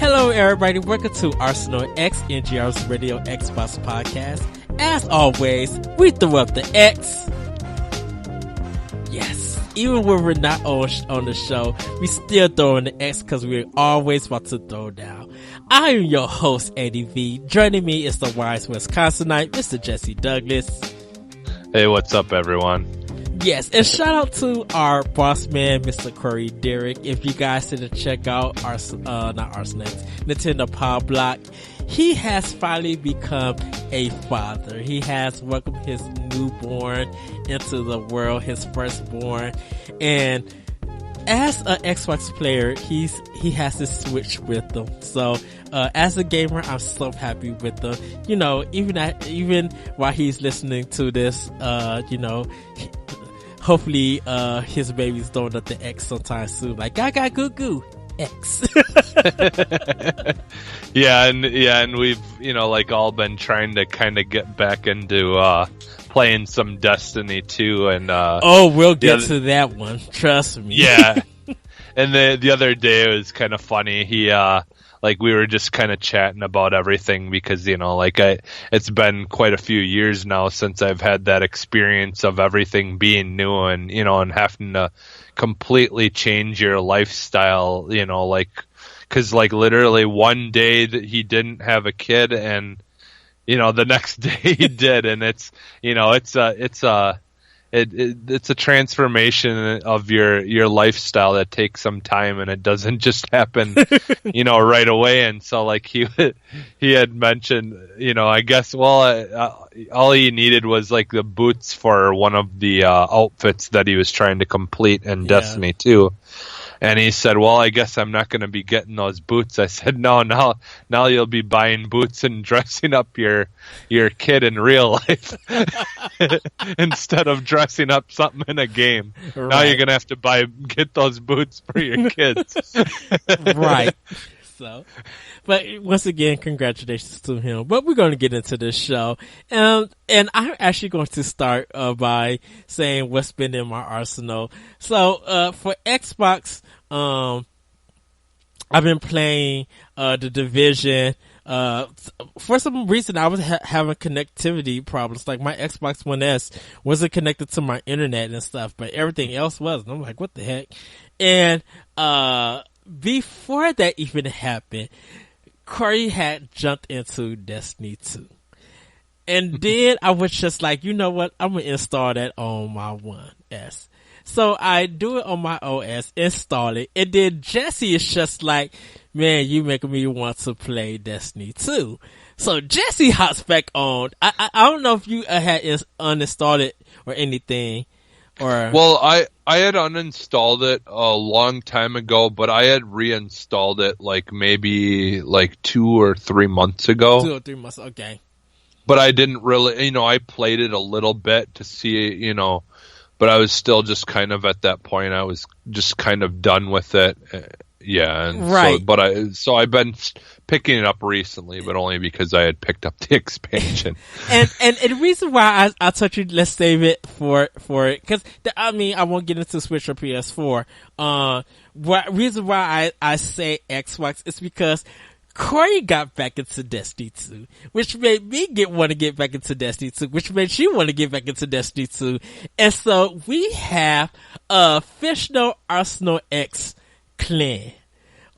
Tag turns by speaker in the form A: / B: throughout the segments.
A: Hello, everybody. Welcome to Arsenal X, NGR's Radio Xbox podcast. As always, we throw up the X. Yes, even when we're not on the show, we still throw in the X because we're always about to throw down. I am your host, Eddie V. Joining me is the wise Wisconsinite, Mr. Jesse Douglas.
B: Hey, what's up, everyone?
A: Yes, and shout out to our boss man, Mr. Corey Dirrig. If you guys didn't check out our, Nintendo Power Block, he has finally become a father. He has welcomed his newborn into the world, his firstborn, and as an Xbox player, he has this Switch with him. So, as a gamer, I'm so happy with him. You know, even while he's listening to this, hopefully, his baby's throwing up the X sometime soon. Like, Gaga Goo Goo X.
B: Yeah, and we've, all been trying to kind of get back into, playing some Destiny 2 and,
A: we'll get to that one. Trust me.
B: Yeah. And the other day it was kind of funny. We were just kind of chatting about everything because, it's been quite a few years now since I've had that experience of everything being new and, and having to completely change your lifestyle, cause literally one day that he didn't have a kid and, the next day he did. And it's a transformation of your lifestyle that takes some time and it doesn't just happen, right away. And so he had mentioned, I guess, all he needed was the boots for one of the outfits that he was trying to complete in Destiny 2. And he said, well, I guess I'm not going to be getting those boots. I said, no, now you'll be buying boots and dressing up your kid in real life instead of dressing up something in a game. Right. Now you're going to have to get those boots for your kids.
A: Right. So, but once again, congratulations to him. But we're going to get into this show. And I'm actually going to start by saying what's been in my arsenal. So, for Xbox, I've been playing The Division. For some reason, I was having connectivity problems. Like my Xbox One S wasn't connected to my internet and stuff, but everything else was. And I'm like, what the heck? And, before that even happened, Corey had jumped into Destiny 2. And then I was just like, you know what? I'm going to install that on my One S. So I do it on my OS, install it. And then Jesse is just like, man, you making me want to play Destiny 2. So Jesse hops back on. I don't know if you had uninstalled it or anything.
B: Well, I had uninstalled it a long time ago, but I had reinstalled it maybe 2 or 3 months ago.
A: 2 or 3 months, okay.
B: But I didn't really, I played it a little bit to see, but I was still just kind of at that point, I was just kind of done with it. Yeah. And
A: right.
B: So I've been picking it up recently, but only because I had picked up the expansion.
A: and the reason why I told you let's save it for it, cause I won't get into Switch or PS4. Reason why I say Xbox is because Corey got back into Destiny 2, which made me want to get back into Destiny 2, which made you want to get back into Destiny 2. And so we have a official Arsenal X clan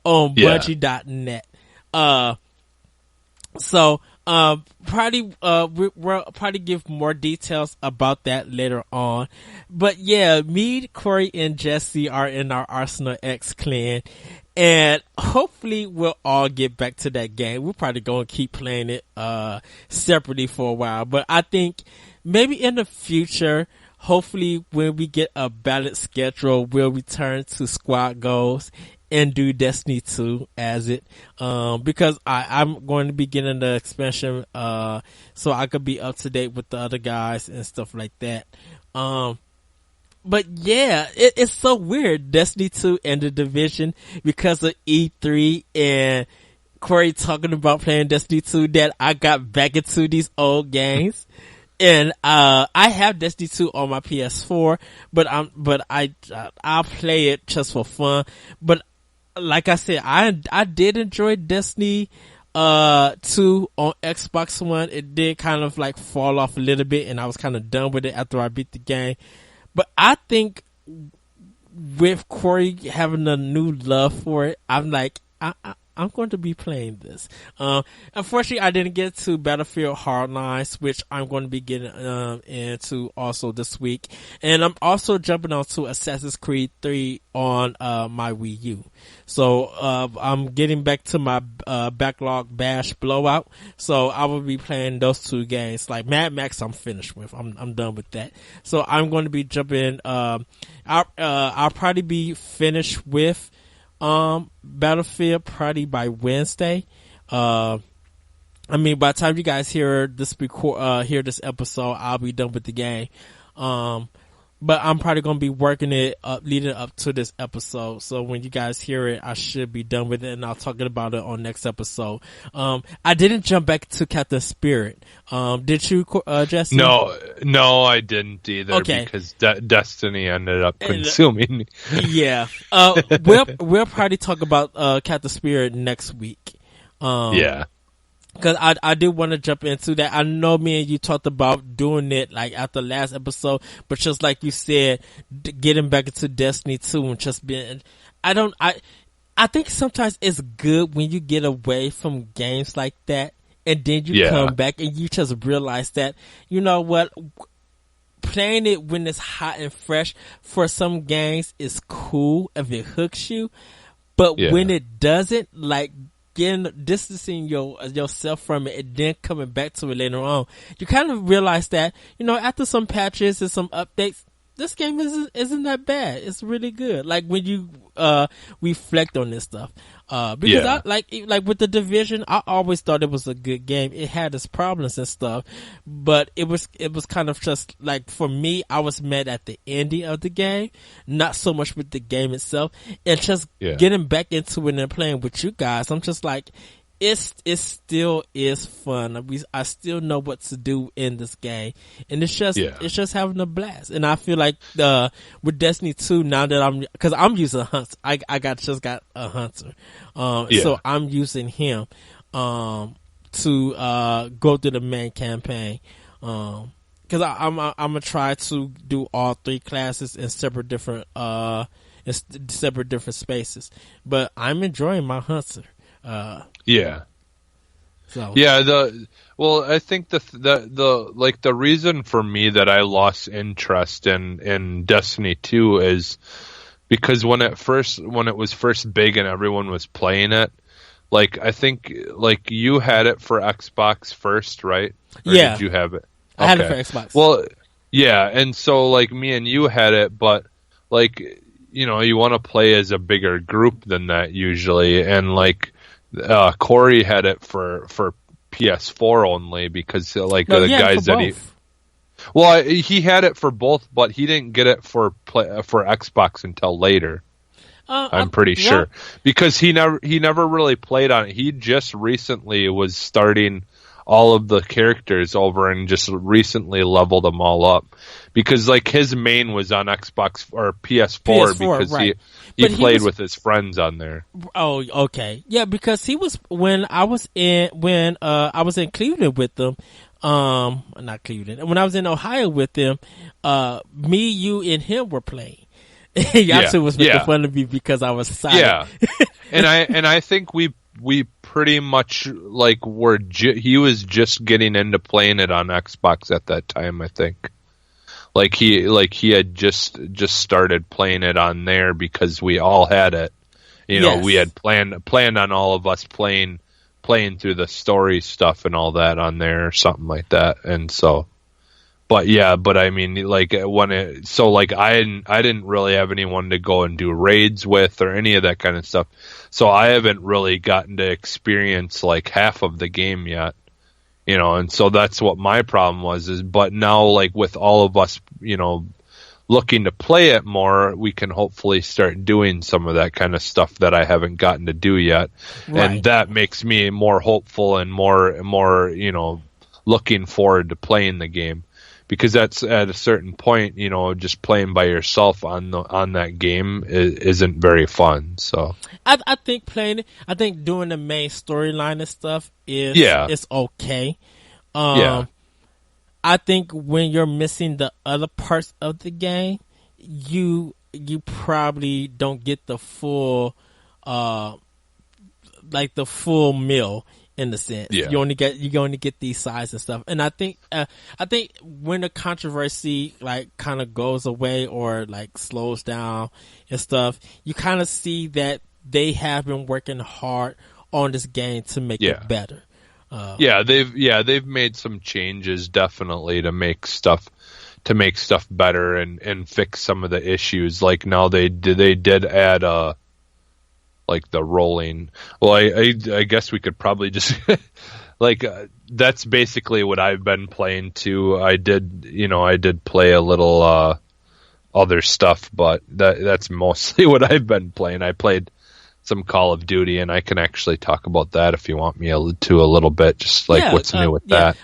A: on Bungie.net. We'll probably give more details about that later on. But yeah, me, Corey, and Jesse are in our Arsenal X clan. And hopefully we'll all get back to that game. We're probably going to keep playing it, separately for a while. But I think maybe in the future, hopefully when we get a balanced schedule, we'll return to squad goals and do Destiny 2 as it, because I'm going to be getting the expansion, so I could be up to date with the other guys and stuff like that. But yeah, it's so weird, Destiny 2 and The Division, because of E3 and Corey talking about playing Destiny 2, that I got back into these old games. And, I have Destiny 2 on my PS4, but I'll play it just for fun. But like I said, I did enjoy Destiny 2 on Xbox One. It did kind of like fall off a little bit, and I was kind of done with it after I beat the game. But I think with Corey having a new love for it, I'm like, I'm going to be playing this. Unfortunately, I didn't get to Battlefield Hardlines, which I'm going to be getting into also this week. And I'm also jumping onto Assassin's Creed 3 on my Wii U. So I'm getting back to my backlog bash blowout. So I will be playing those two games. Like Mad Max, I'm finished with. I'm done with that. So I'm going to be jumping. I'll probably be finished with Battlefield probably by Wednesday. I mean, by the time you guys hear this episode, I'll be done with the game. But I'm probably going to be working it up, leading up to this episode. So when you guys hear it, I should be done with it, and I'll talk about it on next episode. I didn't jump back to Captain Spirit. Did you, Jesse?
B: No, I didn't either. Okay. Because Destiny ended up consuming me.
A: Yeah. We'll probably talk about Captain Spirit next week.
B: Yeah.
A: Cause I did want to jump into that. I know me and you talked about doing it like after last episode, but just like you said, getting back into Destiny 2 and just being, I think sometimes it's good when you get away from games like that and then you come back and you just realize that, you know what, playing it when it's hot and fresh for some games is cool if it hooks you, but when it doesn't, like, distancing yourself from it and then coming back to it later on, you kind of realize that, you know, after some patches and some updates, this game isn't that bad. It's really good. Like when you reflect on this stuff, because I like with the Division, I always thought it was a good game. It had its problems and stuff, but it was kind of just like, for me, I was mad at the ending of the game, not so much with the game itself. And just getting back into it and playing with you guys, I'm just like, it still is fun. I still know what to do in this game, and it's just having a blast. And I feel like with Destiny 2, now that because I'm using Hunter, I just got a Hunter, so I'm using him to go through the main campaign, because I'm gonna try to do all three classes in separate different spaces. But I'm enjoying my Hunter. So.
B: I think the reason for me that I lost interest in Destiny 2 is because when it was first big and everyone was playing it, like, I think, like, you had it for Xbox first, right? Or did you have it?
A: I had it for Xbox.
B: Well, yeah, and so, like, me and you had it, but, like, you know, you want to play as a bigger group than that usually, and, like, Corey had it for PS4 only because, like, the guys that he had it for both, but he didn't get it for Xbox until later. I'm pretty sure, because he never really played on it. He just recently was starting all of the characters over and just recently leveled them all up, because, like, his main was on Xbox or PS4 because he played with his friends on there.
A: Oh, okay. Yeah, because he was when I was in Cleveland with them, not Cleveland. When I was in Ohio with them, me, you, and him were playing. Yasu was making fun of me because I was silent.
B: Yeah. and I think we pretty much, like, he was just getting into playing it on Xbox at that time, I think. Like he had just started playing it on there because we all had it. You know, we had planned on all of us playing through the story stuff and all that on there or something like that. And so, but I mean, like, I didn't really have anyone to go and do raids with or any of that kind of stuff. So I haven't really gotten to experience, like, half of the game yet. You know, and so that's what my problem was, but now, like, with all of us, you know, looking to play it more, we can hopefully start doing some of that kind of stuff that I haven't gotten to do yet. Right. And that makes me more hopeful and more, you know, looking forward to playing the game, because that's at a certain point, just playing by yourself on that game isn't very fun. So
A: I think doing the main storyline and stuff is okay. I think when you're missing the other parts of the game, you probably don't get the full the full meal in the sense. You only get these sides and stuff. And I think when the controversy kind of goes away or slows down and stuff, you kind of see that they have been working hard on this game to make it better.
B: They've made some changes definitely to make stuff better and fix some of the issues. Like now they did add the rolling. Well, I guess we could probably just that's basically what I've been playing too. I did play a little other stuff, but that's mostly what I've been playing. I played some Call of Duty, and I can actually talk about that if you want me to a little bit, just what's new with that.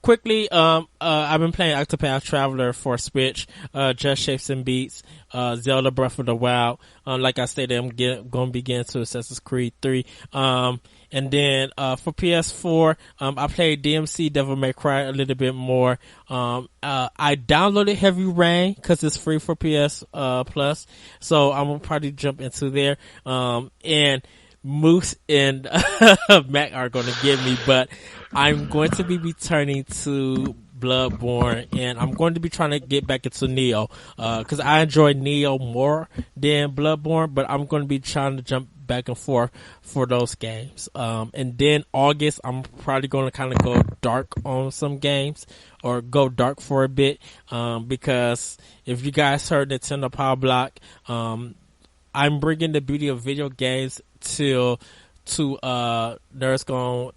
A: Quickly, I've been playing Octopath Traveler for Switch, Just Shapes and Beats, Zelda Breath of the Wild. Like I stated, I'm going to be getting to Assassin's Creed 3. And then for PS4, I played DMC Devil May Cry a little bit more. I downloaded Heavy Rain because it's free for PS Plus, so I'm gonna probably jump into there. And Moose and Mac are gonna get me, but I'm going to be returning to Bloodborne, and I'm going to be trying to get back into Neo because I enjoy Neo more than Bloodborne, but I'm going to be trying to jump back and forth for those games. And then August, I'm probably going to kind of go dark on some games, or go dark for a bit, because if you guys heard Nintendo Power Block, I'm bringing the beauty of video games to Nerds Gone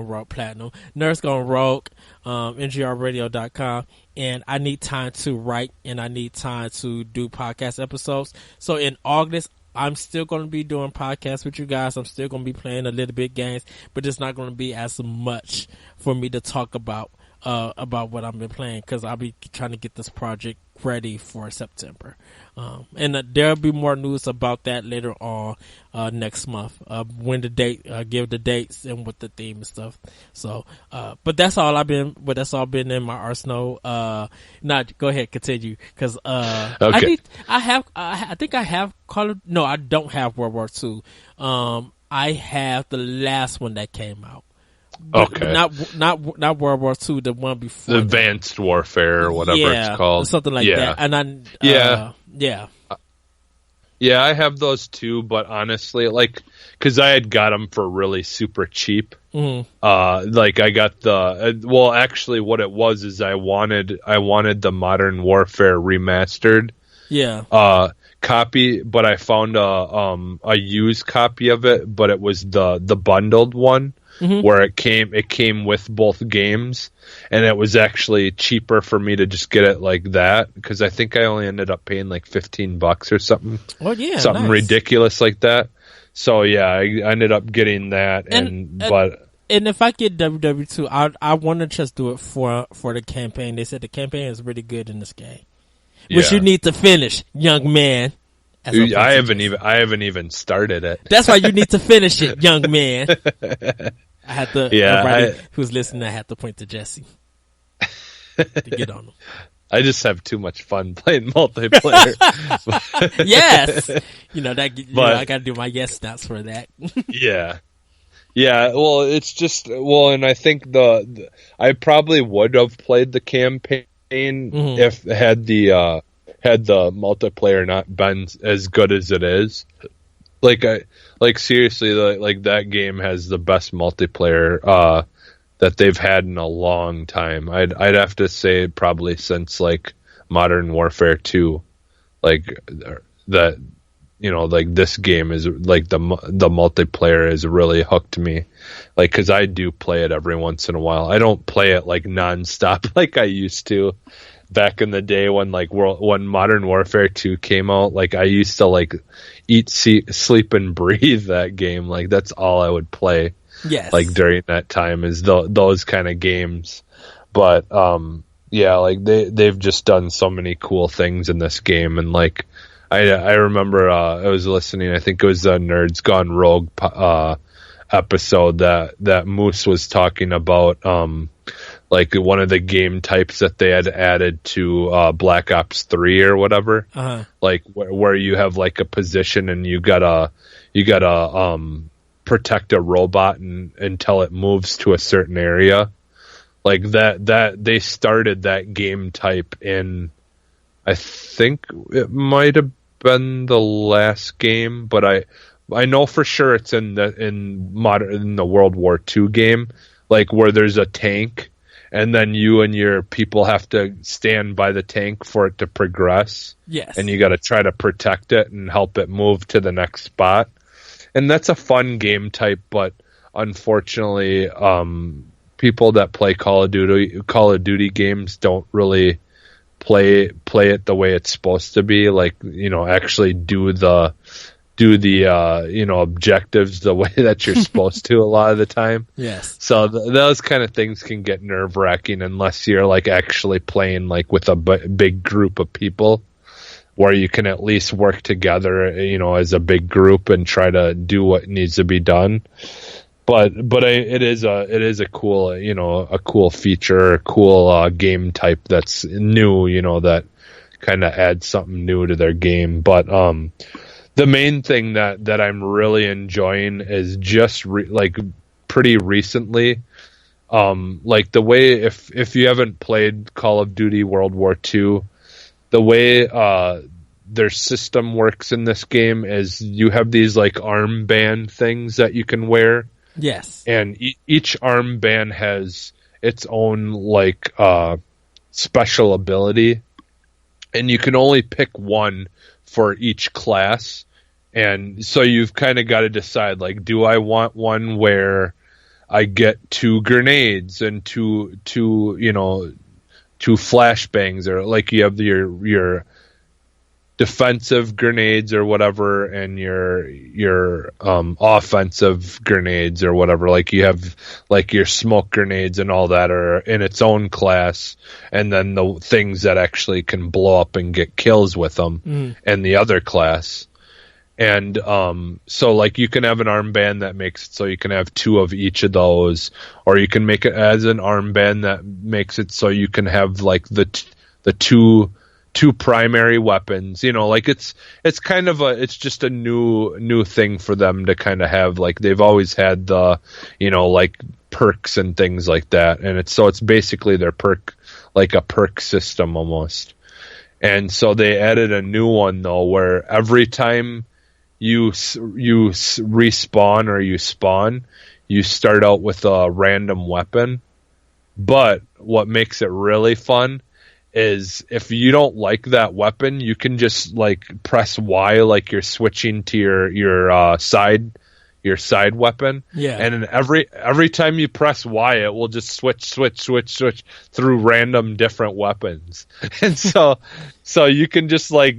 A: Rogue Platinum, Nerds Gone Rogue, NGRradio.com, and I need time to write and I need time to do podcast episodes. So in August, I'm still going to be doing podcasts with you guys. I'm still going to be playing a little bit games, but it's not going to be as much for me to talk about what I've been playing, because I'll be trying to get this project ready for September. And there'll be more news about that later on next month, when the date, give the dates and what the theme and stuff. So, but that's all been in my arsenal. Go ahead, continue, because
B: okay.
A: I think I have no, I don't have World War II. I have the last one that came out.
B: Okay.
A: Not World War II, the one before.
B: Advanced Warfare, or whatever it's called.
A: Something like that. And
B: I have those too, but honestly, because I had got them for really super cheap. Mm-hmm. I got actually what it was is I wanted the Modern Warfare remastered.
A: Yeah.
B: Copy, but I found a used copy of it, but it was the bundled one. Mm-hmm. Where it came with both games, and it was actually cheaper for me to just get it like that, because I think I only ended up paying $15 or something.
A: Oh yeah,
B: something
A: nice.
B: Ridiculous like that. So yeah, I ended up getting that, and
A: if I get WW2, I want to just do it for the campaign. They said the campaign is really good in this game, which you need to finish, young man.
B: I haven't even started it.
A: That's why you need to finish it, young man. I had to. Everybody who's listening, I had to point to Jesse to get on him.
B: I just have too much fun playing multiplayer.
A: Yes, I got to do my yes stats for that.
B: Yeah. Well, it's just and I think I probably would have played the campaign if had the multiplayer not been as good as it is. Seriously, that game has the best multiplayer that they've had in a long time. I'd have to say probably since Modern Warfare 2, this game is the multiplayer has really hooked me, because I do play it every once in a while. I don't play it nonstop like I used to back in the day when when Modern Warfare 2 came out. I used to eat, sleep, and breathe that game. That's all I would play.
A: Yes.
B: During that time is those kind of games. But yeah, like they've just done so many cool things in this game, and like I remember I was listening. I think it was the Nerds Gone Rogue episode that Moose was talking about. Like one of the game types that they had added to Black Ops 3 or whatever, like where you have like a position and you gotta protect a robot until it moves to a certain area. Like that they started that game type in, I think it might have been the last game, but I know for sure it's in the World War II game, like where there's a tank and then you and your people have to stand by the tank for it to progress.
A: Yes.
B: And you got to try to protect it and help it move to the next spot. And that's a fun game type, but unfortunately, people that play Call of Duty games don't really play it the way it's supposed to be. Like, you know, actually do the objectives the way that you're supposed to a lot of the time.
A: Yes.
B: So those kind of things can get nerve wracking unless you're like actually playing like with a big group of people, where you can at least work together, you know, as a big group and try to do what needs to be done. But it is a cool, you know, a cool feature, a cool game type that's new, you know, that kind of adds something new to their game. But the main thing that I'm really enjoying is just like pretty recently, like the way if you haven't played Call of Duty World War II, the way their system works in this game is you have these like armband things that you can wear.
A: Yes.
B: And each armband has its own like special ability, and you can only pick one for each class. And so you've kind of got to decide, like, do I want one where I get 2 grenades and two flashbangs, or like you have your defensive grenades or whatever, and your offensive grenades or whatever. Like you have like your smoke grenades and all that are in its own class, and then the things that actually can blow up and get kills with them in the other class. And so like you can have an armband that makes it so you can have 2 of each of those, or you can make it as an armband that makes it so you can have like the two primary weapons. You know, like it's kind of it's just a new thing for them to kind of have. Like they've always had the, you know, like perks and things like that, and it's basically their perk, like a perk system almost. And so they added a new one though, where every time you respawn or you spawn, you start out with a random weapon. But what makes it really fun is if you don't like that weapon, you can just like press Y, like you're switching to your side weapon. Yeah. And then every time you press Y, it will just switch through random different weapons. And so you can just like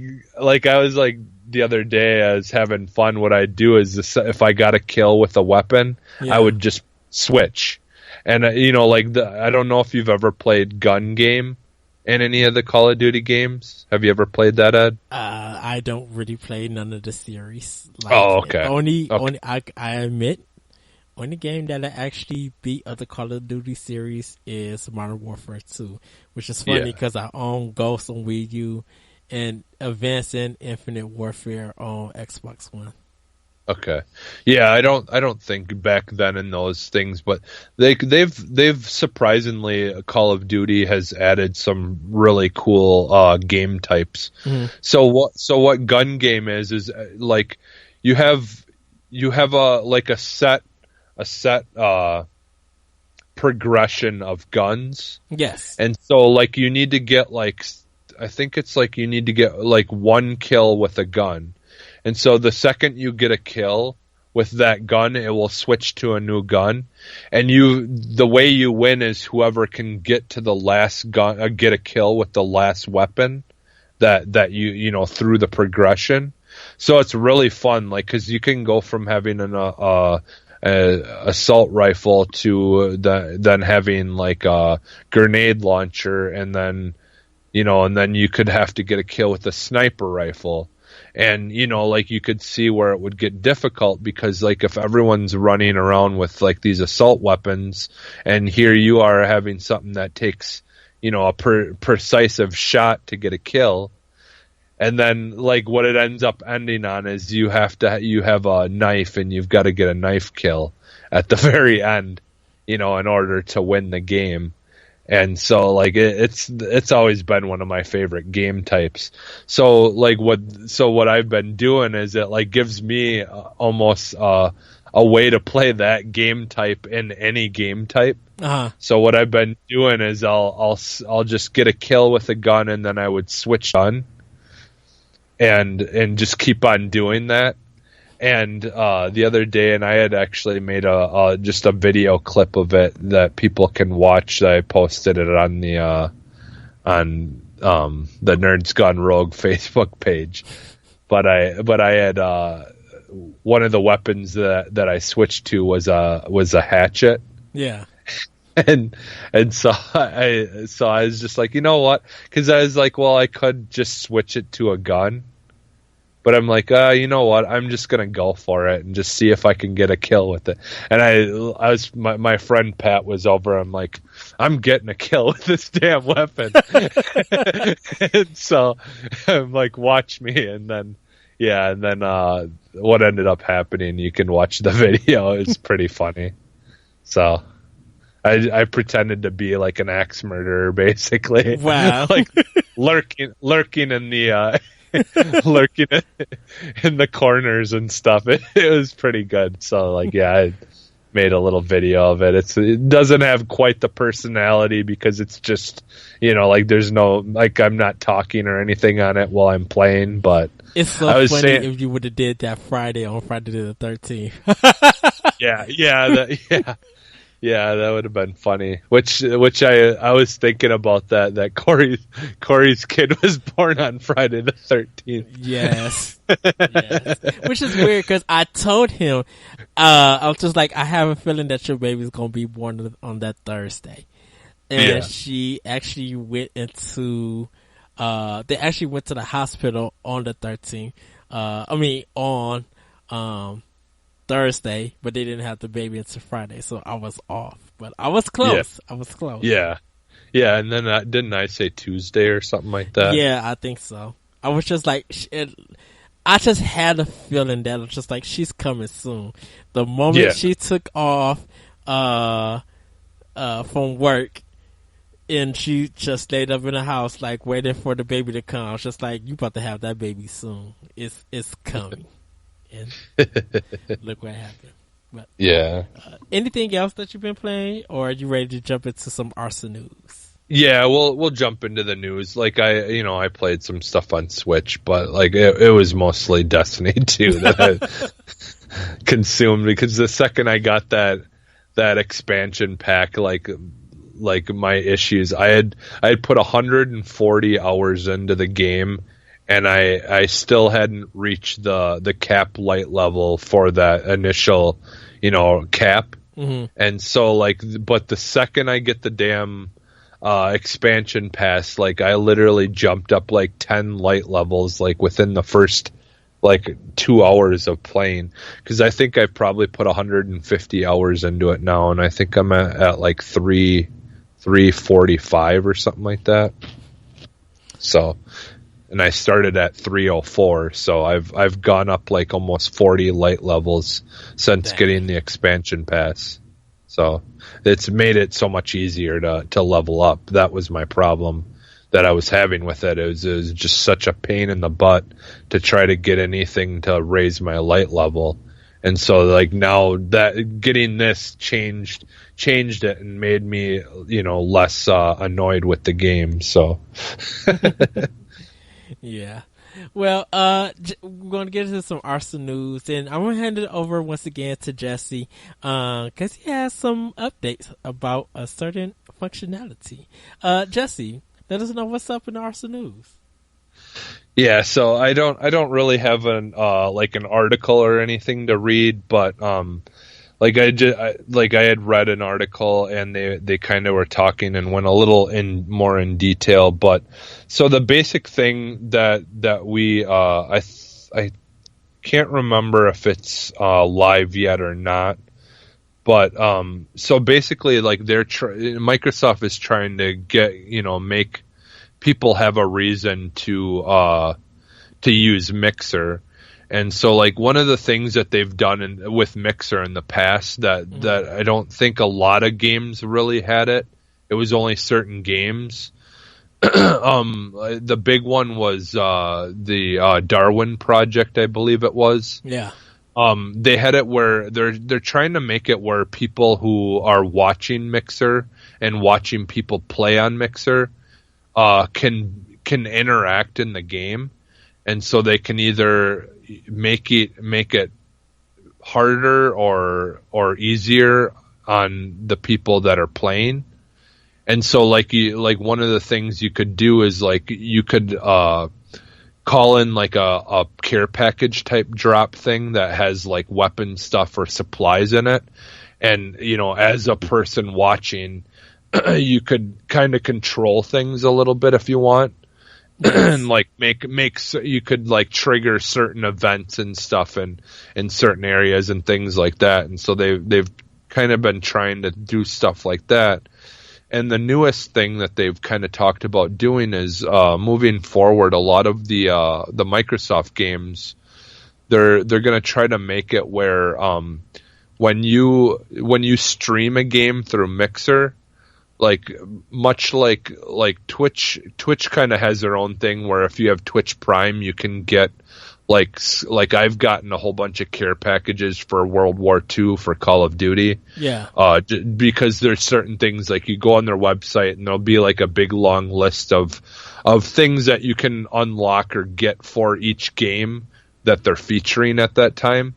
B: I was like the other day, I was having fun. What I do is if I got a kill with a weapon, I would just switch. And you know, like I don't know if you've ever played Gun Game in any of the Call of Duty games. Have you ever played that, Ed?
A: I don't really play none of the series. Like,
B: okay.
A: Only I admit, only game that I actually beat of the Call of Duty series is Modern Warfare 2, which is funny because I own Ghost on Wii U and Advancing Infinite Warfare on Xbox One.
B: Okay. Yeah, I don't think back then in those things, but they've surprisingly, Call of Duty has added some really cool game types. Mm-hmm. So what Gun Game is like you have a set progression of guns.
A: Yes.
B: And so like you need to get like, I think it's like you need to get like 1 kill with a gun. And so the second you get a kill with that gun, it will switch to a new gun. And the way you win is whoever can get to the last gun, get a kill with the last weapon that you know, through the progression. So it's really fun, like, cause you can go from having an assault rifle to then having like a grenade launcher, and then you could have to get a kill with a sniper rifle. And, like you could see where it would get difficult because like if everyone's running around with like these assault weapons and here you are having something that takes, a precise shot to get a kill. And then like what it ends up ending on is you have a knife and you've got to get a knife kill at the very end, in order to win the game. And so like it's always been one of my favorite game types. So like what I've been doing is it like gives me almost a way to play that game type in any game type.
A: Uh-huh.
B: So what I've been doing is I'll just get a kill with a gun and then I would switch gun and just keep on doing that. And the other day, and I had actually made just a video clip of it that people can watch. I posted it on the Nerds Gone Rogue Facebook page. But I had one of the weapons that I switched to was a hatchet.
A: Yeah.
B: And so I was just like, you know what? Because I was like, well, I could just switch it to a gun. But I'm like, you know what? I'm just gonna go for it and just see if I can get a kill with it. And my friend Pat was over. I'm like, I'm getting a kill with this damn weapon. And so I'm like, watch me. And then what ended up happening? You can watch the video. It's pretty funny. So I pretended to be like an axe murderer, basically.
A: Wow.
B: Like lurking in the. Lurking in the corners and stuff. It was pretty good. So like, yeah, I made a little video of it. It doesn't have quite the personality because it's just, like there's no, like I'm not talking or anything on it while I'm playing, but
A: it's so funny if you would have did that on Friday the 13th.
B: Yeah, that would have been funny. Which I was thinking about that Corey's kid was born on Friday the 13th.
A: Yes. Which is weird because I told him, I was just like, I have a feeling that your baby's gonna be born on that Thursday, and she actually went into, they actually went to the hospital on the 13th. On Thursday, but they didn't have the baby until Friday, so I was off. But I was close.
B: Yeah.
A: I was close.
B: Yeah, and then didn't I say Tuesday or something like that?
A: Yeah, I think so. I was just like, I just had a feeling that it was just like, she's coming soon. The moment she took off from work, and she just stayed up in the house, like waiting for the baby to come. I was just like, you about to have that baby soon. It's coming. And look what happened. But, anything else that you've been playing, or are you ready to jump into some Arsenal news?
B: Yeah, we'll jump into the news. Like I played some stuff on Switch, but like it was mostly Destiny 2 that I consumed, because the second I got that expansion pack, like my issues, I had put 140 hours into the game. And I still hadn't reached the cap light level for that initial, cap. Mm-hmm. And so but the second I get the damn expansion pass, like I literally jumped up like 10 light levels, like within the first 2 hours of playing. Cause I think I've probably put 150 hours into it now. And I think I'm at like 345 or something like that. So, and I started at 304, so I've gone up like almost 40 light levels since getting the expansion pass. So it's made it so much easier to level up. That was my problem that I was having with it. It was just such a pain in the butt to try to get anything to raise my light level. And so like now that getting this changed it and made me, less annoyed with the game. So
A: yeah. Well, we're going to get into some Arsenal news, and I'm going to hand it over once again to Jesse, because he has some updates about a certain functionality. Jesse, let us know what's up in the Arsenal news.
B: Yeah, so I don't really have an article or anything to read, but like I had read an article and they kind of were talking and went a little more in detail. But so the basic thing that we I can't remember if it's live yet or not. But so basically, like Microsoft is trying to make people have a reason to use Mixer. And so, like, one of the things that they've done with Mixer in the past that I don't think a lot of games really had it. It was only certain games. The big one was the Darwin Project, I believe it was.
A: Yeah.
B: They had it where they're trying to make it where people who are watching Mixer and watching people play on Mixer can interact in the game, and so they can either make it harder or easier on the people that are playing. And so like one of the things you could do is like you could call in like a care package type drop thing that has like weapon stuff or supplies in it. And, as a person watching, you could kind of control things a little bit if you want. And like you could like trigger certain events and stuff in certain areas and things like that. And so they've kind of been trying to do stuff like that. And the newest thing that they've kind of talked about doing is moving forward. A lot of the Microsoft games, they're going to try to make it where when you stream a game through Mixer, like much like Twitch kind of has their own thing where if you have Twitch Prime, you can get like I've gotten a whole bunch of care packages for World War II for Call of Duty.
A: Yeah.
B: Because there's certain things like you go on their website and there'll be like a big long list of things that you can unlock or get for each game that they're featuring at that time.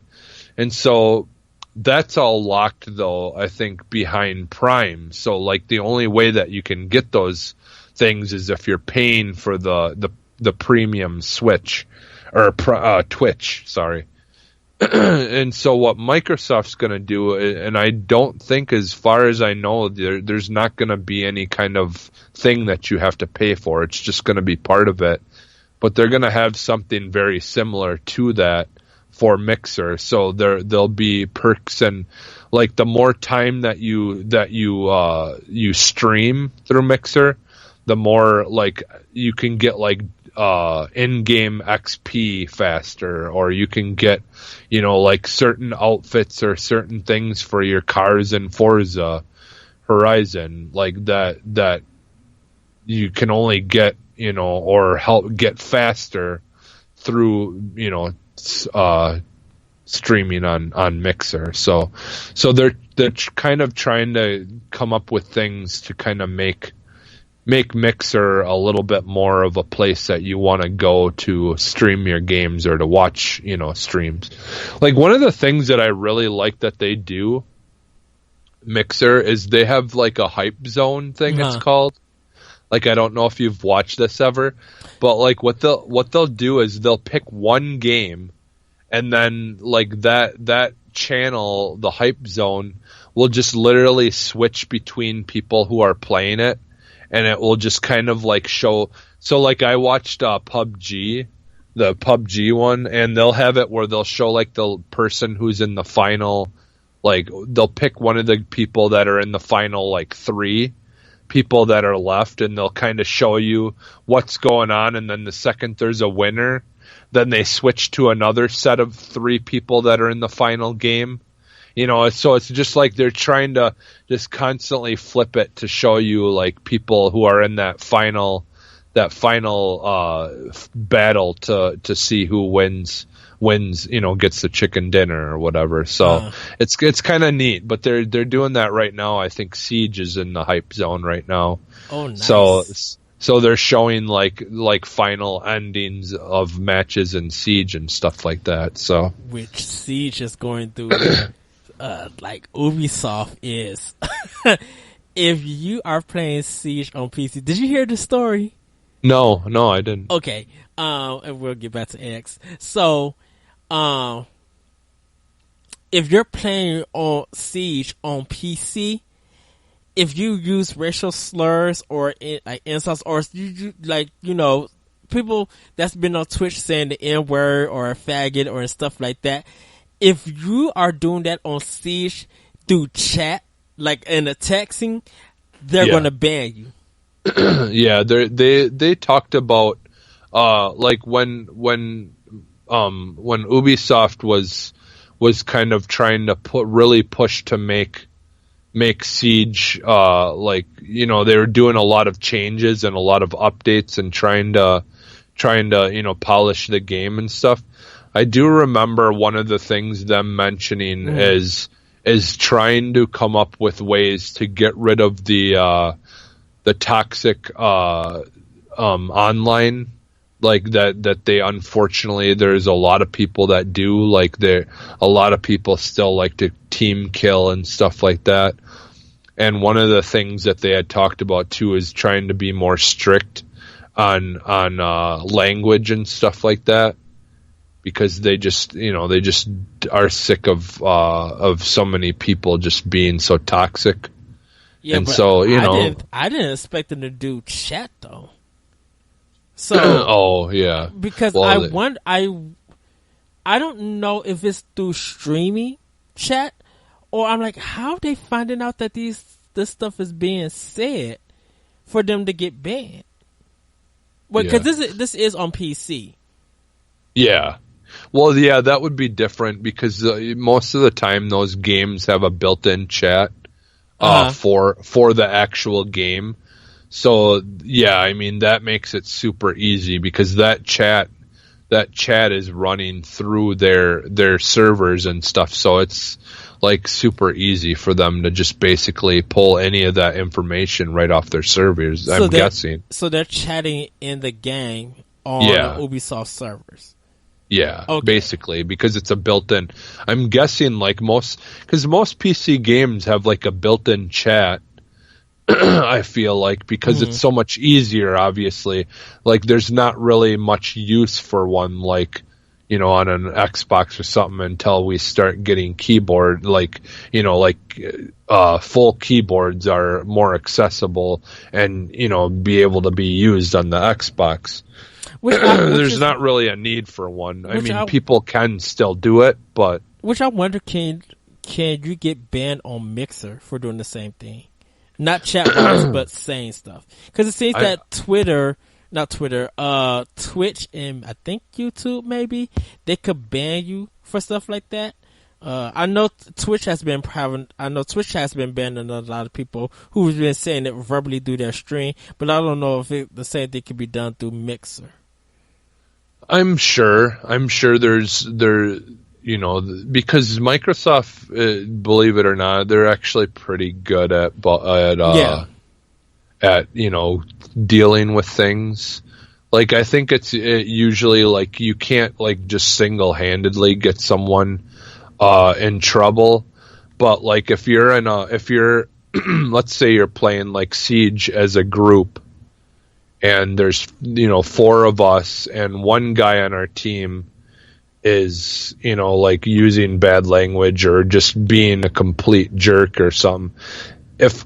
B: And so that's all locked though, I think, behind Prime. So like the only way that you can get those things is if you're paying for the premium Switch. Or Twitch, sorry. And so what Microsoft's going to do, and I don't think, as far as I know, there's not going to be any kind of thing that you have to pay for. It's just going to be part of it. But they're going to have something very similar to that for Mixer. So there'll be perks, and like the more time that you stream through Mixer, the more like you can get like in-game XP faster, or you can get, like certain outfits or certain things for your cars in Forza Horizon, like that you can only get, or help get faster through, streaming on Mixer. So they're kind of trying to come up with things to kind of make Mixer a little bit more of a place that you want to go to stream your games or to watch, streams. Like one of the things that I really like that they do, Mixer, is they have like a hype zone thing it's called. Like I don't know if you've watched this ever, but like what they'll do is they'll pick one game, and then like that channel, the hype zone, will just literally switch between people who are playing it. And it will just kind of like show. So like I watched PUBG, the PUBG one, and they'll have it where they'll show like the person who's in the final, like they'll pick one of the people that are in the final like 3 people that are left, and they'll kind of show you what's going on. And then the second there's a winner, then they switch to another set of 3 people that are in the final game. So it's just like they're trying to just constantly flip it to show you like people who are in that final battle to see who wins, gets the chicken dinner or whatever. So it's kind of neat, but they're doing that right now. I think Siege is in the hype zone right now.
A: Oh, nice.
B: So they're showing like final endings of matches in Siege and stuff like that. So
A: which Siege is going through like Ubisoft is. If you are playing Siege on PC, did you hear the story?
B: No, I didn't.
A: Okay, and we'll get back to X. So, if you're playing on Siege on PC, if you use racial slurs or like insults, or like people that's been on Twitch saying the N word or a faggot or stuff like that, if you are doing that on Siege through chat, like in a texting, they're gonna ban you.
B: Yeah, they talked about like when Ubisoft was kind of trying to push to make Siege like they were doing a lot of changes and a lot of updates and trying to polish the game and stuff. I do remember one of the things them mentioning is trying to come up with ways to get rid of the toxic online, like that they unfortunately there's a lot of people that do, like a lot of people still like to team kill and stuff like that. And one of the things that they had talked about too is trying to be more strict on language and stuff like that, because they just are sick of so many people just being so toxic.
A: Yeah,
B: and
A: but
B: so
A: I didn't expect them to do chat though. So
B: oh yeah,
A: because I don't know if it's through streaming chat, or I'm like, how are they finding out that this stuff is being said for them to get banned? Well, because this is on PC.
B: Yeah. Well, yeah, that would be different because most of the time those games have a built-in chat for the actual game. So yeah, I mean that makes it super easy because that chat is running through their servers and stuff. So it's like super easy for them to just basically pull any of that information right off their servers. So I'm guessing.
A: So they're chatting in the game on the Ubisoft servers.
B: Yeah, okay. Basically, because it's a built-in. I'm guessing like most PC games have like a built-in chat. I feel like because it's so much easier. Obviously, like there's not really much use for one like on an Xbox or something until we start getting keyboard full keyboards are more accessible and be able to be used on the Xbox. There's not really a need for one. I mean, people can still do it, but
A: which I wonder, can you get banned on Mixer for doing the same thing? Not chat bots, but saying stuff. Because it seems that Twitch and I think YouTube maybe they could ban you for stuff like that. I know Twitch has been banning a lot of people who've been saying it verbally through their stream, but I don't know if the same thing could be done through Mixer.
B: I'm sure because Microsoft, believe it or not, they're actually pretty good at dealing with things. Like I think it's usually like you can't like just single-handedly get someone in trouble, but like if you're let's say you're playing like Siege as a group, and there's 4 of us, and one guy on our team is like using bad language or just being a complete jerk or something. If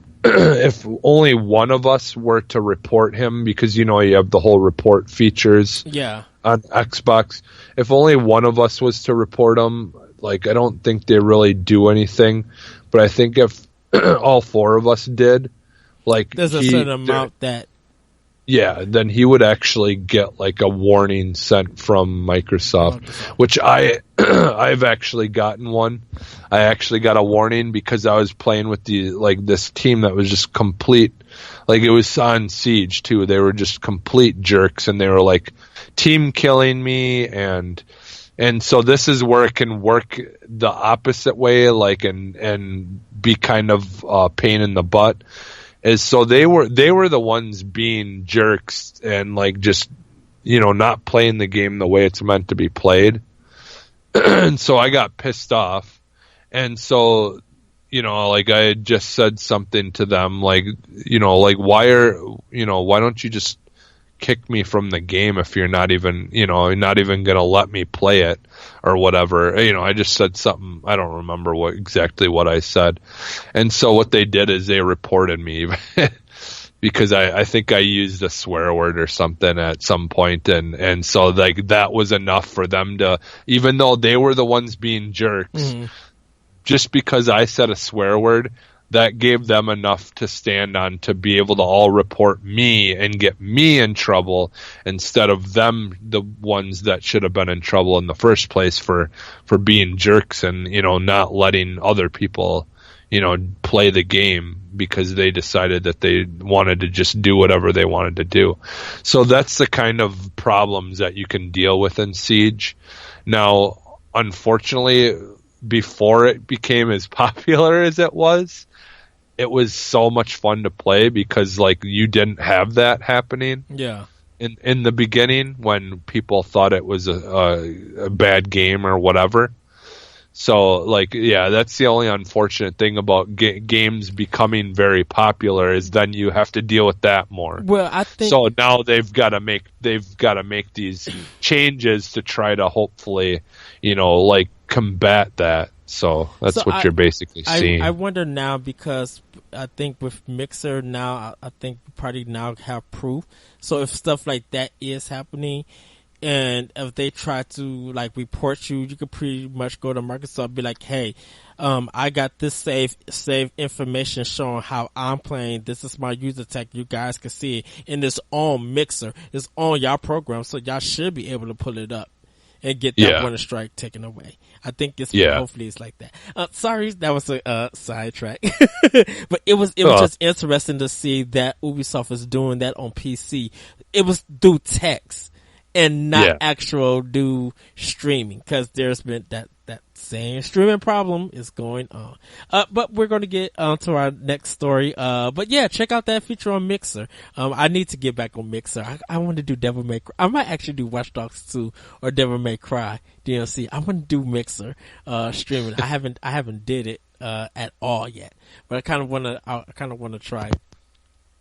B: only one of us were to report him, because you have the whole report features on Xbox. If only one of us was to report him, like I don't think they really do anything. But I think if all 4 of us did, like
A: there's a certain amount that.
B: Yeah, then he would actually get like a warning sent from Microsoft, which I've actually gotten one. I actually got a warning because I was playing with this team that was just complete, like it was on Siege too. They were just complete jerks, and they were like team killing me, and so this is where it can work the opposite way, like and be kind of pain in the butt. Is so they were the ones being jerks and like just not playing the game the way it's meant to be played. And so I got pissed off, and so like I had just said something to them like why don't you just kick me from the game if you're not even going to let me play it or whatever. I just said something, I don't remember exactly what I said. And so what they did is they reported me because I think I used a swear word or something at some point, and so like that was enough for them to, even though they were the ones being jerks, just because I said a swear word, that gave them enough to stand on to be able to all report me and get me in trouble instead of them, the ones that should have been in trouble in the first place for being jerks and, not letting other people, play the game because they decided that they wanted to just do whatever they wanted to do. So that's the kind of problems that you can deal with in Siege. Now, unfortunately, before it became as popular as it was so much fun to play because like you didn't have that happening.
A: Yeah.
B: In the beginning when people thought it was a bad game or whatever. So, like, yeah, that's the only unfortunate thing about games becoming very popular is then you have to deal with that more.
A: Well, I think
B: so. Now they've got to make these changes to try to hopefully, like combat that. So that's what you're basically seeing.
A: I wonder now because I think with Mixer now, I think we probably now have proof. So if stuff like that is happening. And if they try to like report you, you could pretty much go to Microsoft and be like, hey, I got this save information showing how I'm playing. This is my user tag. You guys can see it. And it's on Mixer. It's on y'all program. So y'all should be able to pull it up and get that one strike taken away. I think hopefully it's like that. Sorry, that was a sidetrack. But it was just interesting to see that Ubisoft is doing that on PC. It was through text. And not actual do streaming, because there's been that same streaming problem is going on. But we're going to get on to our next story. But yeah, check out that feature on Mixer. I need to get back on Mixer. I want to do Devil May Cry. I might actually do Watch Dogs 2 or Devil May Cry DLC. I want to do Mixer, streaming. I haven't did it, at all yet, but I kind of want to try it.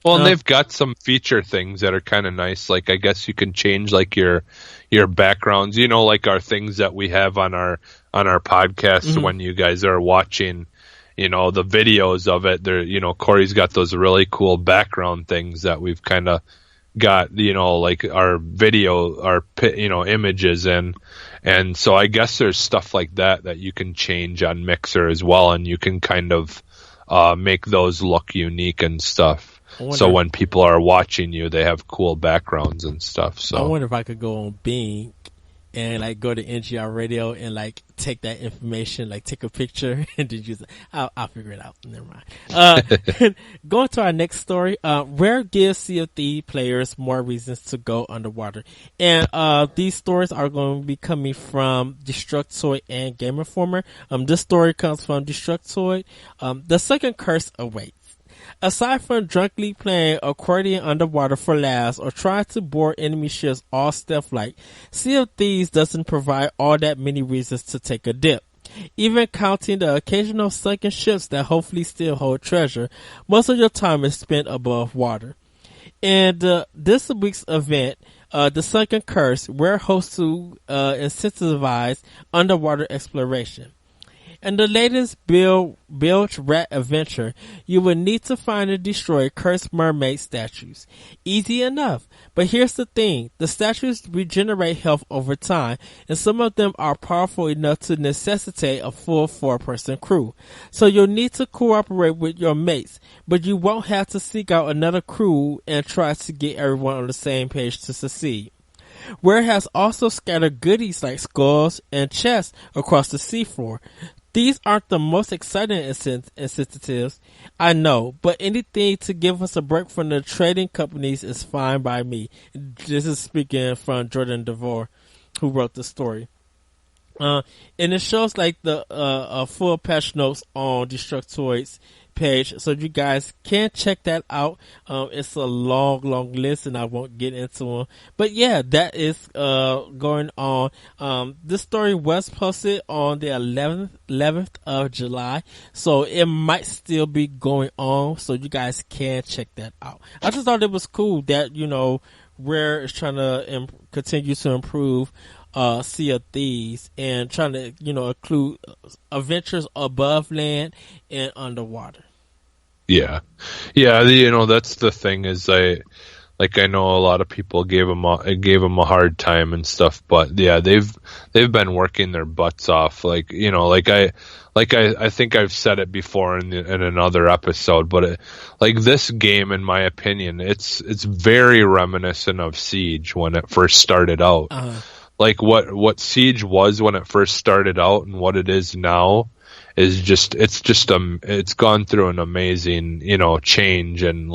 B: Well, and they've got some feature things that are kind of nice. Like, I guess you can change like your backgrounds, like our things that we have on our podcasts when you guys are watching, the videos of it. There, Corey's got those really cool background things that we've kind of got, like our video, our, images in. And so I guess there's stuff like that you can change on Mixer as well. And you can kind of, make those look unique and stuff. So when people are watching you, they have cool backgrounds and stuff. So
A: I wonder if I could go on Bing and like go to NGR Radio and like take that information, like take a picture and just use it. I'll figure it out. Never mind. Going to our next story. Rare gives Sea of Thieves players more reasons to go underwater. And these stories are going to be coming from Destructoid and Game Informer. This story comes from Destructoid. The second curse awaits. Aside from drunkenly playing accordion underwater for laughs or trying to board enemy ships all stealth-like, Sea of Thieves doesn't provide all that many reasons to take a dip. Even counting the occasional sunken ships that hopefully still hold treasure, most of your time is spent above water. In this week's event, The Sunken Curse, we're hosts to incentivize underwater exploration. In the latest Bilge Rat adventure, you will need to find and destroy cursed mermaid statues. Easy enough, but here's the thing. The statues regenerate health over time, and some of them are powerful enough to necessitate a full 4-person crew. So you'll need to cooperate with your mates, but you won't have to seek out another crew and try to get everyone on the same page to succeed. Ware has also scattered goodies like skulls and chests across the seafloor. These aren't the most exciting incentives, I know, but anything to give us a break from the trading companies is fine by me. This is speaking from Jordan DeVore, who wrote the story. And it shows like the full patch notes on Destructoid's page, so you guys can check that out. It's a long list and I won't get into them, but yeah, that is going on. This story was posted on the 11th of July, so it might still be going on, so you guys can check that out. I just thought it was cool that Rare is trying to continue to improve Sea of Thieves and trying to, include adventures above land and underwater.
B: Yeah. That's the thing is I know a lot of people gave them a hard time and stuff, but yeah, they've been working their butts off. I think I've said it before in another episode, but this game, in my opinion, it's very reminiscent of Siege when it first started out. What Siege was when it first started out and what it is now is it's gone through an amazing, change, and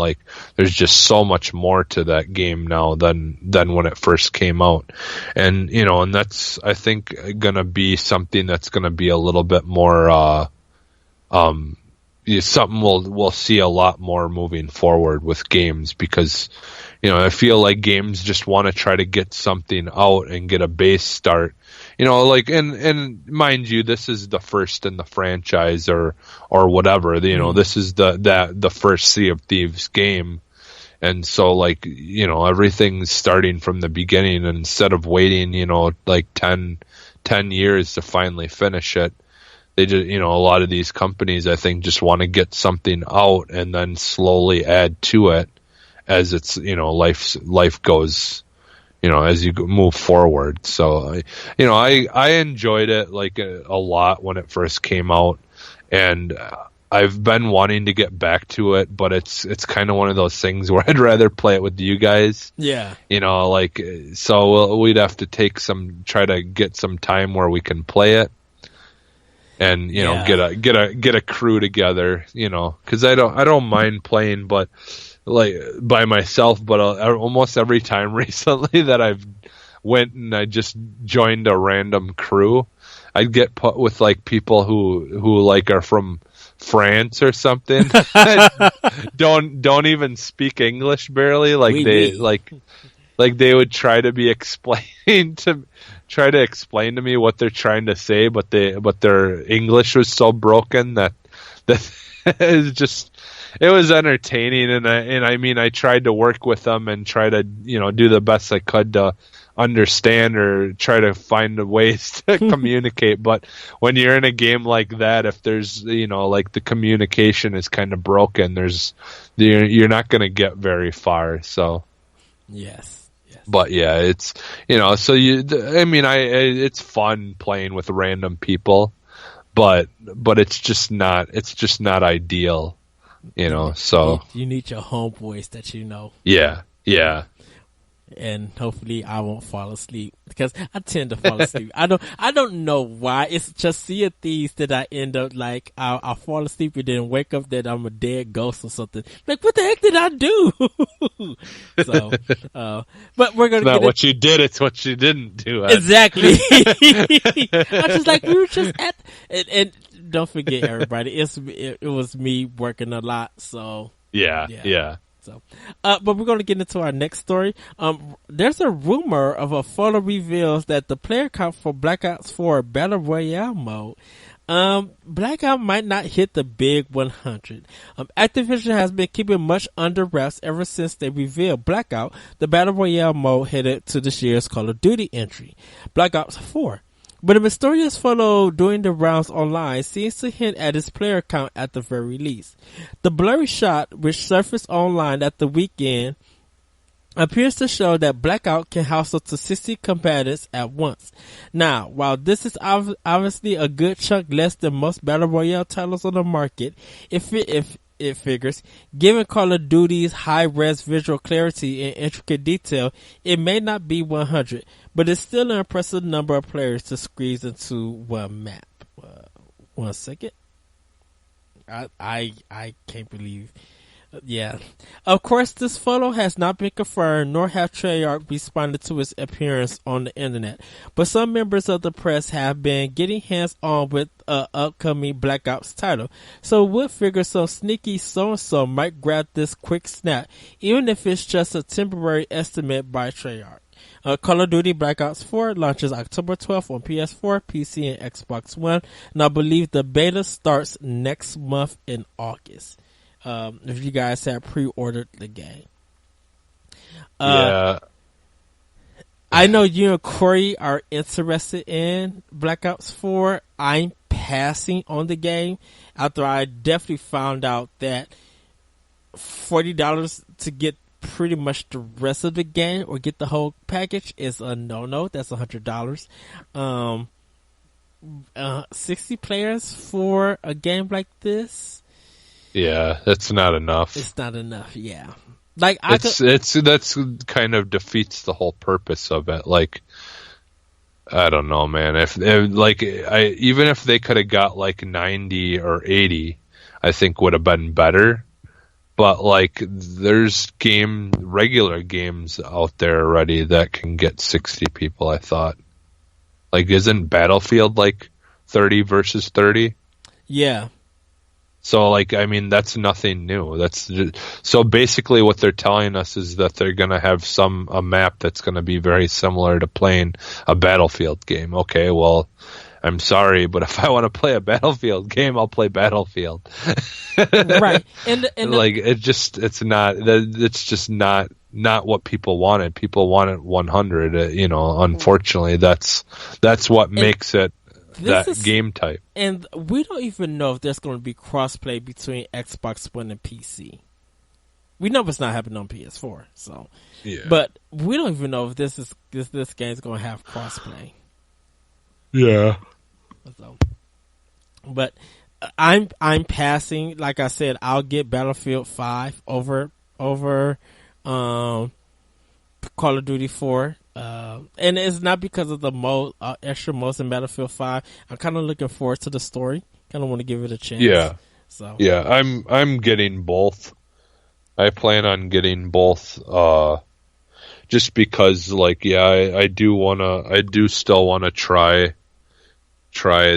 B: there's just so much more to that game now than when it first came out. And, and that's, I think, gonna be something that's gonna be a little bit more, something we'll see a lot more moving forward with games, because, I feel like games just want to try to get something out and get a base start. And mind you, this is the first in the franchise or whatever. This is the first Sea of Thieves game. And so everything's starting from the beginning, and instead of waiting, 10 years to finally finish it, they just, a lot of these companies, I think, just want to get something out and then slowly add to it as it's, life goes, as you move forward. So, I enjoyed it a lot when it first came out, and I've been wanting to get back to it, but it's kind of one of those things where I'd rather play it with you guys.
A: Yeah.
B: So we'd have to try to get some time where we can play it. And get a crew together, because I don't mind playing, but by myself. But almost every time recently that I've went and I just joined a random crew, I'd get put with people who are from France or something. don't even speak English barely. They would try to explain to me what they're trying to say, but their English was so broken that it was entertaining, and I tried to work with them and try to do the best I could to understand or try to find ways to communicate. But when you're in a game like that, if there's the communication is kind of broken, you're not going to get very far. So
A: yes.
B: But yeah, it's so it's fun playing with random people, but it's just not ideal, so
A: you need your homeboys that
B: Yeah.
A: And hopefully I won't fall asleep, because I tend to fall asleep. I don't know why. It's just Sea of Thieves that I end up I'll fall asleep and then wake up that I'm a dead ghost or something. What the heck did I do? So, but we're gonna.
B: It's not what you did; it's what you didn't do.
A: Exactly. I just we were just at, and don't forget, everybody. It was me working a lot. So
B: yeah.
A: So, but we're going to get into our next story. There's a rumor of a photo reveals that the player count for Blackout 4 Battle Royale mode, Blackout might not hit the big 100. Activision has been keeping much under wraps ever since they revealed Blackout, the Battle Royale mode headed to this year's Call of Duty entry, Blackout 4. But a mysterious photo doing the rounds online seems to hint at its player count at the very least. The blurry shot, which surfaced online at the weekend, appears to show that Blackout can house up to 60 combatants at once. Now, while this is obviously a good chunk less than most Battle Royale titles on the market, if it figures, given Call of Duty's high-res visual clarity and intricate detail, it may not be 100, but it's still an impressive number of players to squeeze into one map. 1 second. I can't believe. Yeah. Of course, this photo has not been confirmed, nor have Treyarch responded to its appearance on the internet. But some members of the press have been getting hands-on with upcoming Black Ops title. So we'll figure some sneaky so-and-so might grab this quick snap, even if it's just a temporary estimate by Treyarch. Call of Duty Black Ops 4 launches October 12th on PS4, PC, and Xbox One. And I believe the beta starts next month in August. If you guys have pre-ordered the game.
B: Yeah,
A: I know you and Corey are interested in Blackouts 4. I'm passing on the game after I definitely found out that $40 to get pretty much the rest of the game or get the whole package is a no. That's $100. 60 players for a game like this.
B: Yeah, that's not enough.
A: It's not enough. Yeah, like
B: that's kind of defeats the whole purpose of it. Like, I don't know, man. Even if they could have got like 90 or 80, I think would have been better. But like, there's regular games out there already that can get 60 people. I thought, like, isn't Battlefield like 30 versus 30?
A: Yeah.
B: So like, I mean, that's nothing new. So basically, what they're telling us is that they're gonna have a map that's gonna be very similar to playing a Battlefield game. Okay, well, I'm sorry, but if I want to play a Battlefield game, I'll play Battlefield.
A: Right, and
B: like it's just not what people wanted. People wanted 100. Unfortunately, that's what makes it that game type.
A: And we don't even know if there's going to be crossplay between Xbox One and PC. We know it's not happening on PS4, so
B: yeah.
A: But we don't even know if this game's going to have crossplay.
B: Yeah.
A: So, but I'm passing. Like I said, I'll get Battlefield 5 over Call of Duty 4. And it's not because of the extra modes in Battlefield 5. I'm kind of looking forward to the story. Kind of want to give it a chance.
B: Yeah.
A: So
B: yeah, I'm getting both. I plan on getting both. Just because, like, yeah, I do still want to try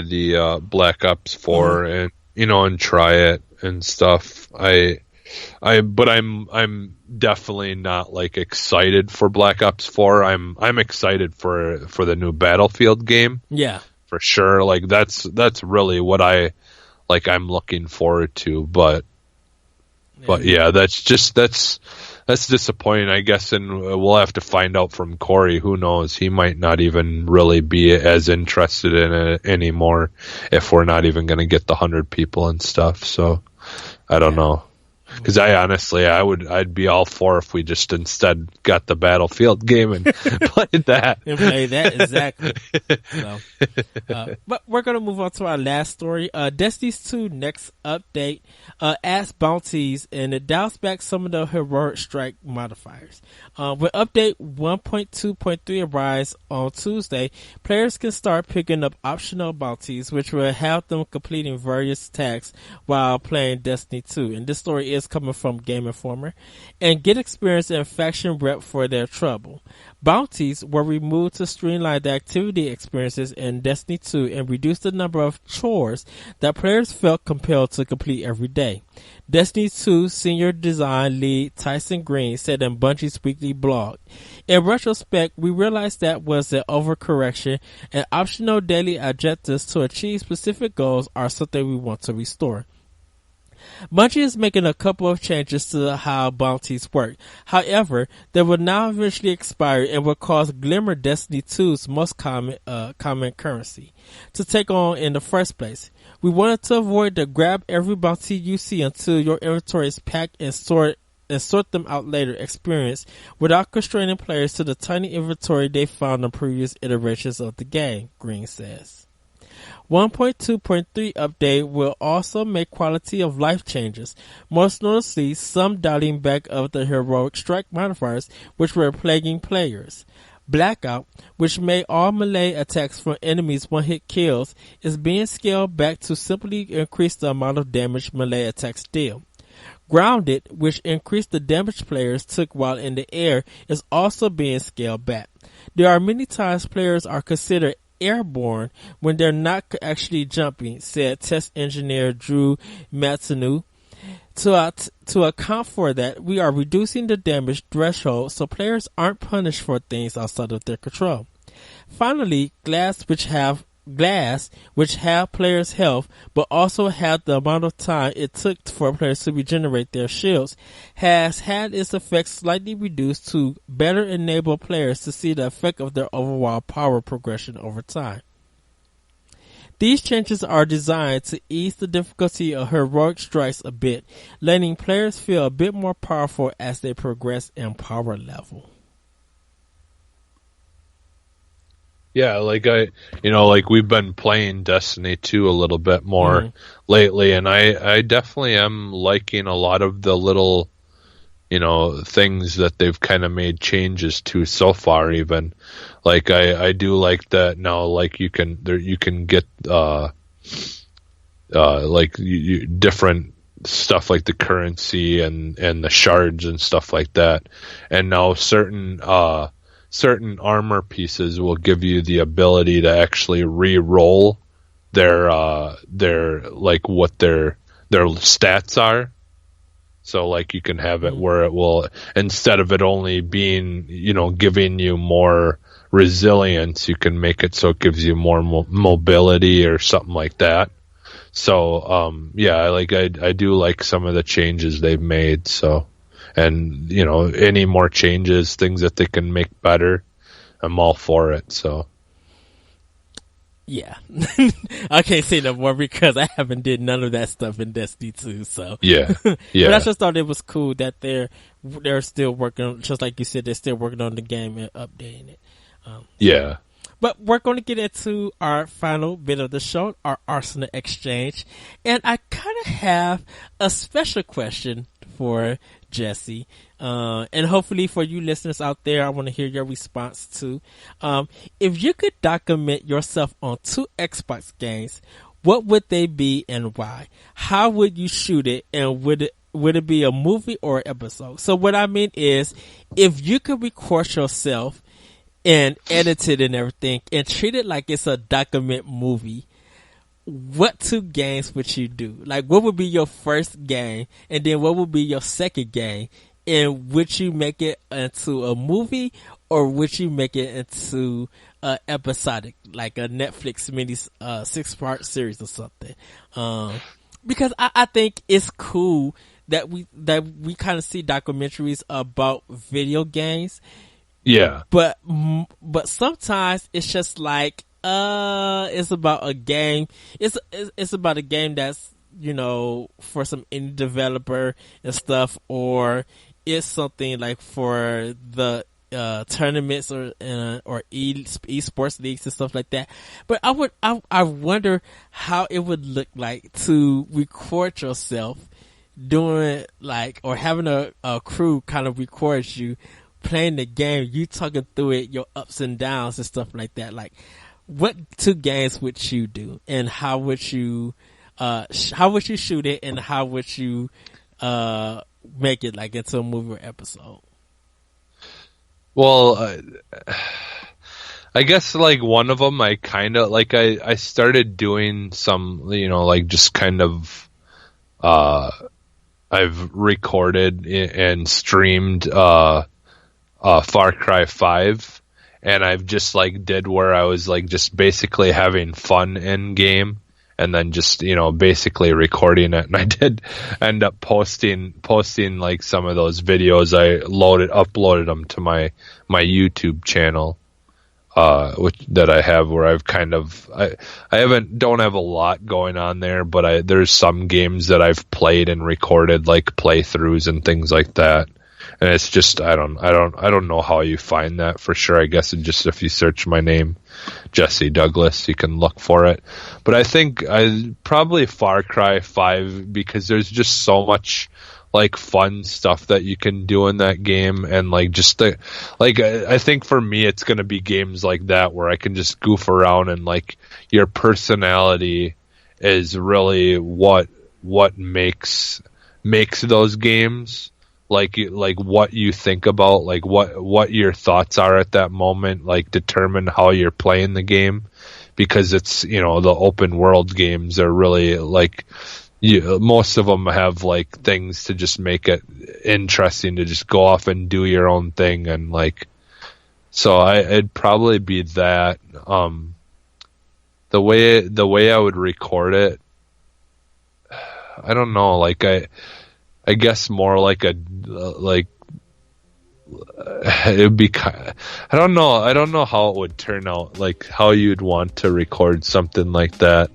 B: the Black Ops 4 and try it and stuff. But I'm definitely not like excited for Black Ops 4. I'm excited for the new Battlefield game.
A: Yeah.
B: For sure. Like that's really what I'm looking forward to, but yeah, that's disappointing, I guess, and we'll have to find out from Corey. Who knows? He might not even really be as interested in it anymore if we're not even going to get the 100 people and stuff. So I don't know. Because I'd be all for if we just instead got the Battlefield game and played that.
A: And play that, exactly. So, but we're going to move on to our last story. Destiny 2 next update adds bounties and it dials back some of the heroic strike modifiers. With update 1.2.3 arrives on Tuesday, players can start picking up optional bounties, which will have them completing various tasks while playing Destiny 2. And this story is coming from Game Informer, and get experience in faction rep for their trouble. Bounties were removed to streamline the activity experiences in Destiny 2 and reduce the number of chores that players felt compelled to complete every day. Destiny 2 senior design lead Tyson Green said in Bungie's weekly blog, "In retrospect, we realized that was an overcorrection, and optional daily objectives to achieve specific goals are something we want to restore." Bungie is making a couple of changes to how bounties work. However, they will now eventually expire and will cause Glimmer Destiny 2's most common currency to take on in the first place. We wanted to avoid the grab every bounty you see until your inventory is packed and sort them out later experience without constraining players to the tiny inventory they found in previous iterations of the game, Green says. 1.2.3 update will also make quality of life changes, most notably some dialing back of the heroic strike modifiers which were plaguing players. Blackout, which made all melee attacks from enemies one-hit kills, is being scaled back to simply increase the amount of damage melee attacks deal. Grounded, which increased the damage players took while in the air, is also being scaled back. There are many times players are considered airborne when they're not actually jumping, said test engineer Drew Matsunu. To account for that, we are reducing the damage threshold so players aren't punished for things outside of their control. Finally, glass which have glass, which have players' health, but also have the amount of time it took for players to regenerate their shields, has had its effects slightly reduced to better enable players to see the effect of their overall power progression over time. These changes are designed to ease the difficulty of heroic strikes a bit, letting players feel a bit more powerful as they progress in power level.
B: Yeah, like we've been playing Destiny 2 a little bit more lately, and I definitely am liking a lot of the little, things that they've kind of made changes to so far. Even like I do like that now. Like you can get different stuff like the currency and the shards and stuff like that, and now certain armor pieces will give you the ability to actually re-roll their like what their stats are. So like you can have it where it will, instead of it only being, giving you more resilience, you can make it so it gives you more mobility or something like that. So I do like some of the changes they've made. So, and any more changes, things that they can make better, I'm all for it. So
A: yeah. I can't say no more because I haven't did none of that stuff in Destiny 2. So
B: yeah.
A: But I just thought it was cool that they're still working on, just like you said, they're still working on the game and updating it.
B: Yeah.
A: But we're going to get into our final bit of the show, our Arsenal exchange. And I kind of have a special question for Jesse. And hopefully for you listeners out there, I want to hear your response too. If you could document yourself on 2 Xbox games, what would they be and why? How would you shoot it, and would it be a movie or an episode? So what I mean is, if you could record yourself and edit it and everything and treat it like it's a document movie, what 2 games would you do? Like, what would be your first game, and then what would be your second game? And would you make it into a movie, or would you make it into episodic, like a Netflix mini 6-part series or something? Because I think it's cool that we kind of see documentaries about video games.
B: Yeah.
A: But sometimes it's just like it's about a game. It's about a game that's, for some indie developer and stuff, or it's something like for the tournaments or esports leagues and stuff like that. But I wonder how it would look like to record yourself doing, like, or having a crew kind of record you playing the game, you talking through it, your ups and downs and stuff like that. Like, what 2 games would you do, and how would you shoot it, and how would you make it like into a movie or episode?
B: Well, I guess like one of them, I kind of like I started doing some, like just kind of I've recorded and streamed Far Cry 5, and I've just like did where I was like just basically having fun in game, and then just basically recording it. And I did end up posting like some of those videos. I uploaded them to my YouTube channel, that I have, where I've kind of I don't have a lot going on there, but there's some games that I've played and recorded, like playthroughs and things like that. And it's just I don't know how you find that for sure. I guess just if you search my name, Jesse Douglas, you can look for it. But I think probably Far Cry 5, because there's just so much like fun stuff that you can do in that game, and like just I think for me it's gonna be games like that where I can just goof around, and like your personality is really what makes those games. Like what you think about, like what your thoughts are at that moment, like determine how you're playing the game, because it's the open world games are really like most of them have like things to just make it interesting to just go off and do your own thing, and like so it'd probably be that. the way I would record it, I don't know. Like I guess more like it'd be. I don't know. I don't know how it would turn out. Like how you'd want to record something like that.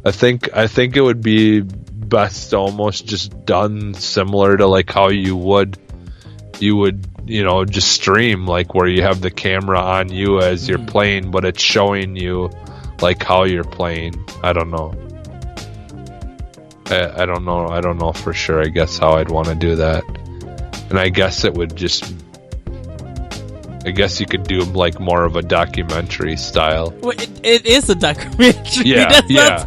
B: I think it would be best almost just done similar to like how you would just stream, like where you have the camera on you as you're playing, but it's showing you like how you're playing. I don't know. I don't know for sure. I guess how I'd want to do that. And I guess it would just. I guess you could do like more of a documentary style.
A: Well, it is a documentary.
B: Yeah, yeah.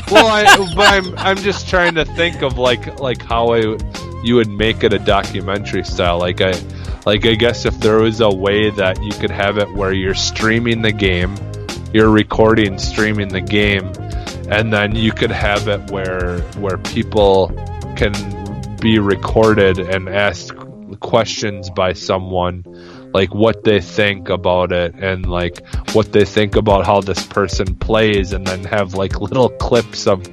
B: Well, I'm just trying to think of like how you would make it a documentary style. Like I guess if there was a way that you could have it where you're streaming the game, you're recording, streaming the game, and then you could have it where people can be recorded and asked questions by someone, like what they think about it and like what they think about how this person plays, and then have like little clips of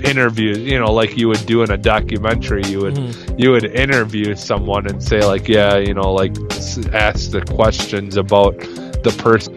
B: interviews, like you would do in a documentary. You would interview someone and say like, yeah, like ask the questions about the person